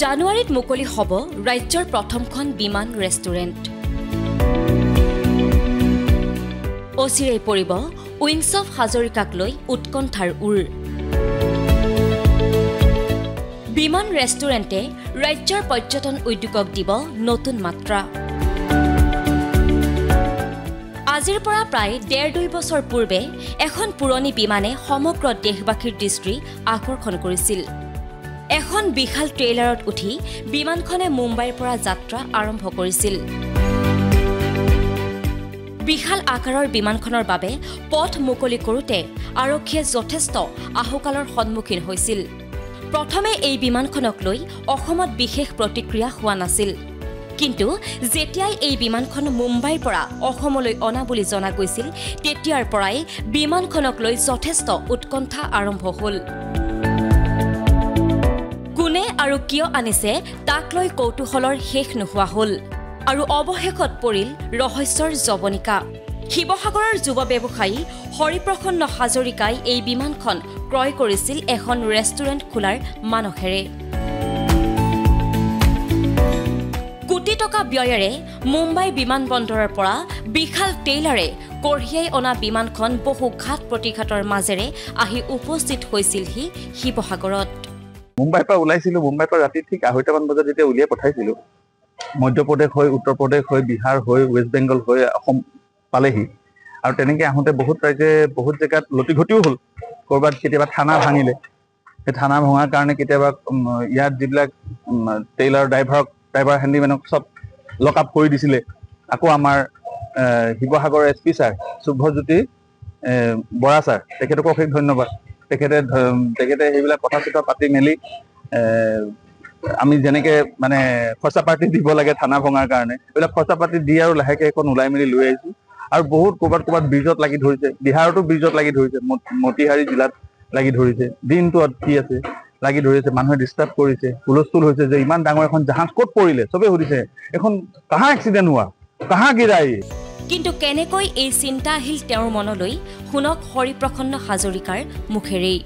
জানুৱাৰীত মুকলি হ'ব ৰাজ্যৰ প্ৰথমখন বিমান ৰেষ্টুৰেণ্ট। অচিৰেই পৰিব উইংছ অফ হাজৰিকাক লৈ উৎকণ্ঠাৰ উৰ। বিমান ৰেষ্টুৰেণ্টে ৰাজ্যৰ পৰ্যটন উদ্যোগক দিব নতুন মাত্ৰা। আজিৰ পৰা প্ৰায় 1.5-2 বছৰ পূৰ্বে এখন পুৰণি বিমানে সমগ্ৰ দেশবাসীৰ দৃষ্টি আকৰ্ষণ কৰিছিল। এখন বিশাল ট্ৰেইলাৰত উঠি বিমানখনে মুম্বাইৰ পৰা যাত্ৰা আৰম্ভ কৰিছিল। বিশাল আকাৰৰ বিমানখনৰ বাবে পথ মুকলি কৰোঁতে আৰক্ষীয়ে যথেষ্ট আহুকালৰ সন্মুখীন হৈছিল। প্ৰথমে এই বিমানখনক লৈ অসমত বিশেষ প্ৰতিক্ৰিয়া হোৱা নাছিল, কিন্তু যেতিয়াই এই বিমানখন মুম্বাইৰ পৰা অসমলৈ অনা বুলি জনা গৈছিল তেতিয়াৰ পৰাই বিমানখনক লৈ যথেষ্ট উৎকণ্ঠা আৰম্ভ হ'ল। কোনে আৰু কিয় আনিছে তাক লৈ কৌতূহলৰ শেষ নোহোৱা হ'ল আৰু অৱশেষত পৰিল ৰহস্যৰ জৱনিকা। শিৱসাগৰৰ যুৱ ব্যৱসায়ী হৰিপ্ৰসন্ন হাজৰিকাই এই বিমানখন ক্ৰয় কৰিছিল এখন ৰেষ্টুৰেণ্ট খোলাৰ মানসেৰে। কোটি টকা ব্যয়েৰে মুম্বাই বিমানবন্দৰৰ পৰা বিশাল ট্ৰেইলাৰে কঢ়িয়াই অনা বিমানখন বহু ঘাত প্ৰতিঘাতৰ মাজেৰে আহি উপস্থিত হৈছিলহি শিৱসাগৰত। মুম্বাইৰ পৰা ওলাইছিলোঁ। মুম্বাইৰ পৰা ৰাতি ঠিক 2:30মান বজাত যেতিয়া উলিয়াই পঠাইছিলোঁ, মধ্যপ্ৰদেশ হৈ, উত্তৰ প্ৰদেশ হৈ, বিহাৰ হৈ, ৱেষ্ট বেংগল হৈ অসম পালেহি। আৰু তেনেকৈ আহোঁতে বহুত ৰাইজে বহুত জেগাত লতিঘটিও হ'ল। ক'ৰবাত কেতিয়াবা থানা ভাঙিলে, সেই থানা ভঙাৰ কাৰণে কেতিয়াবা ইয়াত যিবিলাক ট্ৰেইলাৰ ড্ৰাইভাৰ হেণ্ডিমেনক চব লক আপ কৰি দিছিলে। আকৌ আমাৰ শিৱসাগৰৰ SP sir Subhajyoti Bora sir, তেখেতকো অশেষ ধন্যবাদ। তেখেতে সেইবিলাক কথা চথা পাতি মেলি আমি যেনেকে মানে খৰচা পাতি দিব লাগে থানা ভঙাৰ কাৰণে, এইবিলাক খৰচা পাতি দি আৰু লাহেকে এখন ওলাই মেলি লৈ আহিছোঁ। আৰু বহুত ক'ৰবাত ব্ৰিজত লাগি ধৰিছে, বিহাৰতো ব্ৰিজত লাগি ধৰিছে, মতিহাৰী জিলাত লাগি ধৰিছে, দিনটো কি আছে লাগি ধৰিছে। মানুহে ডিষ্টাৰ্ব কৰিছে, হুলস্থুল হৈছে যে ইমান ডাঙৰ এখন জাহাজ ক'ত পৰিলে, চবেই সুধিছে এখন কাহা এক্সিডেণ্ট হোৱা, কাহা গিৰাই। কিন্তু কেনেকৈ এই চিন্তা আহিল তেওঁৰ মনলৈ, শুনক হৰিপ্ৰসন্ন হাজৰিকাৰ মুখেৰেই।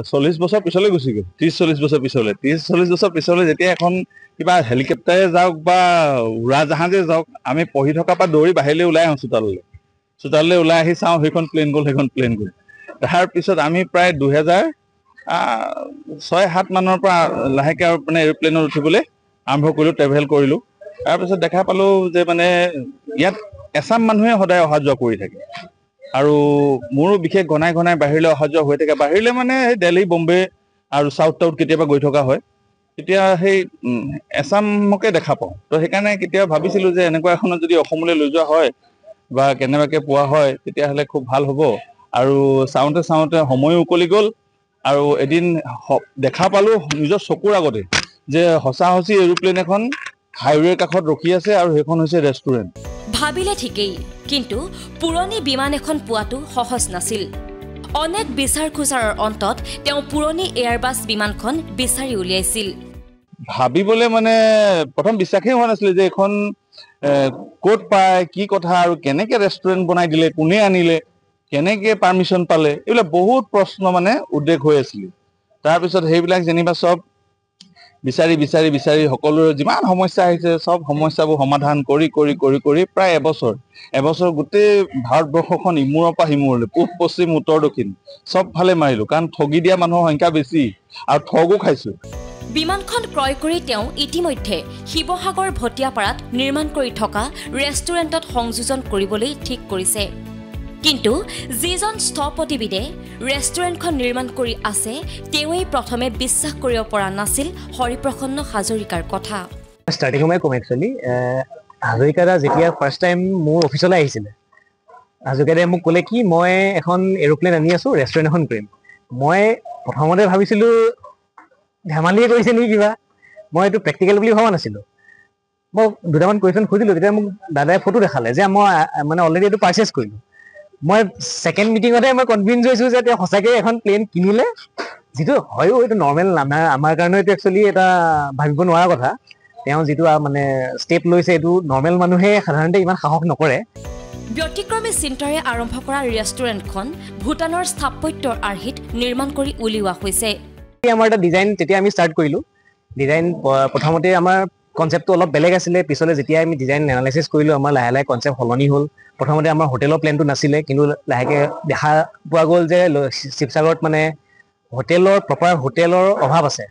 40 বছৰ পিছলৈ গুচি গ'ল, 30-40 বছৰ পিছলৈ। 30-40 বছৰ পিছলৈ যেতিয়া এখন কিবা হেলিকপ্টাৰে যাওক বা উৰাজাহাজে যাওক, আমি পঢ়ি থকাৰ পৰা দৌৰি বাহিৰলৈ ওলাই আহোঁ চোতাললৈ ওলাই আহি চাওঁ সেইখন প্লেন গ'ল। তাৰ পিছত আমি প্ৰায় 2006-07 মানৰ পৰা লাহেকৈ আৰু মানে এৰোপ্লেনত উঠিবলৈ আৰম্ভ কৰিলোঁ, ট্ৰেভেল কৰিলোঁ। তাৰপিছত দেখা পালোঁ যে মানে ইয়াত এছাম মানুহে সদায় অহা যোৱা কৰি থাকে। আৰু মোৰো বিশেষ ঘনাই বাহিৰলৈ অহা যোৱা হৈ থাকে। বাহিৰলৈ মানে সেই দিল্লী, বম্বে আৰু চাউথ কেতিয়াবা গৈ থকা হয়। তেতিয়া সেই এছামকে দেখা পাওঁ। তো সেইকাৰণে কেতিয়াবা ভাবিছিলোঁ যে এনেকুৱা এখনত যদি অসমলৈ লৈ যোৱা হয় বা কেনেবাকৈ পোৱা হয় তেতিয়াহ'লে খুব ভাল হ'ব। আৰু চাওঁতে সময়ো উকলি গ'ল। আৰু এদিন দেখা পালোঁ নিজৰ চকুৰ আগতে যে সঁচি এৰোপ্লেন এখন হাইৱেৰ কাষত ৰখি আছে আৰু সেইখন হৈছে ৰেষ্টুৰেণ্ট। ভাবিলে ঠিকেই, কিন্তু পুৰণি বিমান এখন পোৱাটো সহজ নাছিল। অনেক বিচাৰ খোচাৰৰ অন্তত তেওঁ পুৰণি এয়াৰবাছ বিমানখন বিচাৰি উলিয়াইছিল। ভাবিবলৈ মানে প্ৰথম বিশ্বাসেই হোৱা নাছিলে যে এখন ক'ত পায়, কি কথা, আৰু কেনেকৈ ৰেষ্টুৰেণ্ট বনাই দিলে, কোনে আনিলে, কেনেকৈ পাৰ্মিশ্যন পালে, এইবিলাক বহুত প্ৰশ্ন মানে উদ্বেগ হৈ আছিলে। তাৰপিছত সেইবিলাক যেনিবা চব বিচাৰি সকলোৰে যিমান সমস্যা আহিছে চব সমস্যাবোৰ সমাধান কৰি প্ৰায় এবছৰ গোটেই ভাৰতবৰ্ষখন ইমূৰৰ পৰা সিমূৰলৈ, পূব পশ্চিম উত্তৰ দক্ষিণ চব ফালে মাৰিলোঁ। কাৰণ ঠগি দিয়া মানুহৰ সংখ্যা বেছি আৰু ঠগো খাইছোঁ। বিমানখন ক্ৰয় কৰি তেওঁ ইতিমধ্যে শিৱসাগৰ ভটিয়াপাৰাত নিৰ্মাণ কৰি থকা ৰেষ্টুৰেণ্টত সংযোজন কৰিবলৈ ঠিক কৰিছে। কিন্তু যিজন স্থপতিবিদে ৰেষ্টুৰেণ্টখন নিৰ্মাণ কৰি আছে তেওঁৱেই প্ৰথমে বিশ্বাস কৰিব পৰা নাছিল হৰিপ্ৰসন্ন হাজৰিকাৰ কথা। ষ্টাৰ্টিং মই ক'ম একচুৱেলি হাজৰিকাদা যেতিয়া ফাৰ্ষ্ট টাইম মোৰ অফিচলৈ আহিছিলে, হাজৰিকাদাই মোক ক'লে কি মই এখন এৰোপ্লেন আনি আছোঁ, ৰেষ্টুৰেণ্ট এখন কৰিম। মই প্ৰথমতে ভাবিছিলোঁ ধেমালিয়ে কৰিছে নেকি কিবা, মই এইটো প্ৰেক্টিকেল বুলি ভবা নাছিলোঁ। মই দুটামান কুৱেশ্যন সুধিলোঁ, তেতিয়া মোক দাদাই ফটো দেখালে যে মই মানে অলৰেডি এইটো পাৰ্চেছ কৰিলোঁ। মই ছেকেণ্ড মিটিঙতে মই কনভিন্স হৈছোঁ যে তেওঁ সঁচাকৈ এখন প্লেন কিনিলে, যিটো হয়ো এইটো নৰ্মেল আমাৰ কাৰণে এইটো একচুৱেলি এটা ভাবিব নোৱাৰা কথা। তেওঁ যিটো মানে ষ্টেপ লৈছে এইটো নৰ্মেল মানুহে সাধাৰণতে ইমান সাহস নকৰে। ব্যতিক্ৰমী চিন্তাৰে আৰম্ভ কৰা ৰেষ্টুৰেণ্টখন ভূটানৰ স্থাপত্যৰ আৰ্হিত নিৰ্মাণ কৰি উলিওৱা হৈছে। আমাৰ এটা ডিজাইন তেতিয়া আমি ষ্টাৰ্ট কৰিলোঁ ডিজাইন প্ৰথমতে আমাৰ কনচেপ্টটো অলপ বেলেগ আছিলে, পিছলৈ যেতিয়া আমি ডিজাইন এনালাইচিছ কৰিলোঁ আমাৰ লাহে লাহে কনচেপ্ট সলনি হ'ল। প্ৰথমতে আমাৰ হোটেলৰ প্লেনটো নাছিলে, কিন্তু লাহেকৈ দেখা পোৱা গ'ল যে শিৱসাগৰত মানে প্ৰপাৰ হোটেলৰ অভাৱ আছে।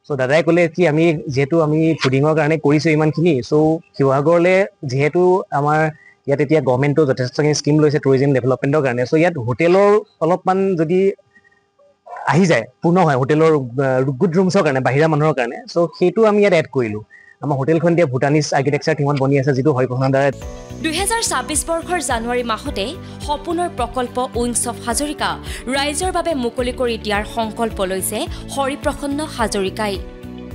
চ' দাদাই ক'লে কি আমি যিহেতু আমি ফুডিঙৰ কাৰণে কৰিছোঁ ইমানখিনি, চ' শিৱসাগৰলৈ যিহেতু আমাৰ ইয়াত এতিয়া গভৰ্ণমেণ্টেও যথেষ্টখিনি স্কীম লৈছে টুৰিজিম ডেভেলপমেণ্টৰ কাৰণে, চ' ইয়াত হোটেলৰ অলপমান যদি আহি যায় পূৰ্ণ হয় হোটেলৰ গুড ৰুমছৰ কাৰণে বাহিৰা মানুহৰ কাৰণে, চ' সেইটো আমি ইয়াত এড কৰিলোঁ। আমাৰ হোটেলখন এতিয়া ভূটানিজ আৰ্কিটেকচাৰ থিমত বনি আছে, যিটো হৰিপ্ৰসন্ন দাদাই 2026 বৰ্ষৰ জানুৱাৰী মাহতে সপোনৰ প্ৰকল্প উইংছ অফ হাজৰিকা ৰাইজৰ বাবে মুকলি কৰি দিয়াৰ সংকল্প লৈছে হৰিপ্ৰসন্ন হাজৰিকাই।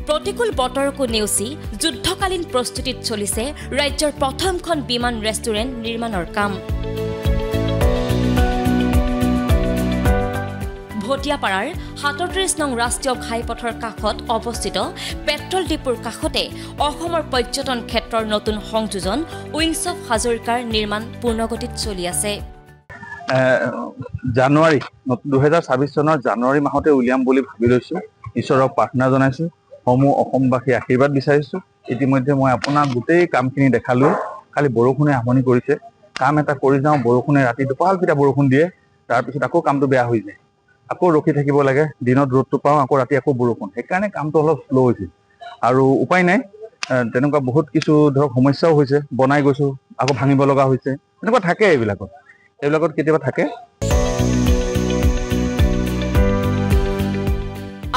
প্ৰতিকূল বতৰকো নেওচি যুদ্ধকালীন প্ৰস্তুতিত চলিছে ৰাজ্যৰ প্ৰথমখন বিমান ৰেষ্টুৰেণ্ট নিৰ্মাণৰ কাম। ভটিয়াপাৰাৰ 37 নং ৰাষ্ট্ৰীয় ঘাইপথৰ কাষত অৱস্থিত পেট্ৰল ডিপোৰ কাষতে অসমৰ পৰ্যটন ক্ষেত্ৰৰ নতুন সংযোজন উইংছ অফ হাজৰিকাৰ নিৰ্মাণ পূৰ্ণগতিত চলি আছে। জানুৱাৰী 2026 চনৰ জানুৱাৰী মাহতে উলিয়াম বুলি ভাবি লৈছোঁ। ঈশ্বৰক প্ৰাৰ্থনা জনাইছোঁ, সমূহ অসমবাসী আশীৰ্বাদ বিচাৰিছোঁ। ইতিমধ্যে মই আপোনাক গোটেই কামখিনি দেখালোঁ, খালি বৰষুণে আমনি কৰিছে। কাম এটা কৰি যাওঁ, বৰষুণে ৰাতি দুপালপিটা বৰষুণ দিয়ে, তাৰপিছত আকৌ কামটো বেয়া হৈ যায়, আকৌ ৰখি থাকিব লাগে। দিনত ৰ'দটো পাওঁ, আকৌ ৰাতি আকৌ বৰষুণ, সেইকাৰণে কামটো অলপ শ্ল' হৈছে আৰু উপায় নাই। তেনেকুৱা বহুত কিছু ধৰক সমস্যাও হৈছে, বনাই গৈছোঁ আকৌ ভাঙিব লগা হৈছে, তেনেকুৱা থাকে। এইবিলাকত কেতিয়াবা থাকে।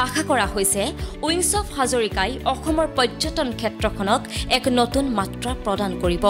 আশা কৰা হৈছে উইংছ অফ হাজৰিকাই অসমৰ পৰ্যটন ক্ষেত্ৰখনক এক নতুন মাত্ৰা প্ৰদান কৰিব।